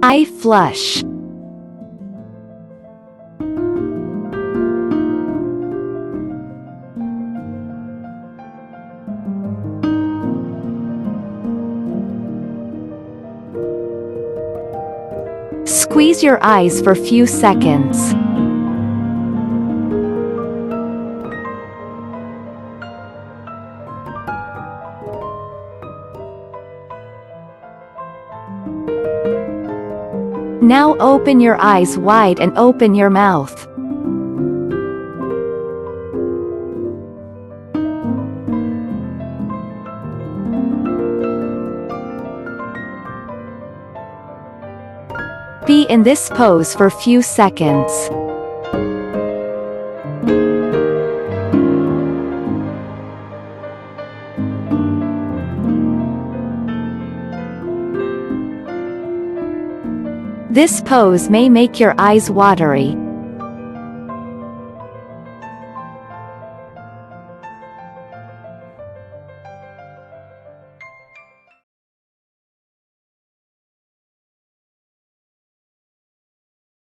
Eye flush. Squeeze your eyes for few seconds. Now open your eyes wide and open your mouth. Be in this pose for few seconds. This pose may make your eyes watery.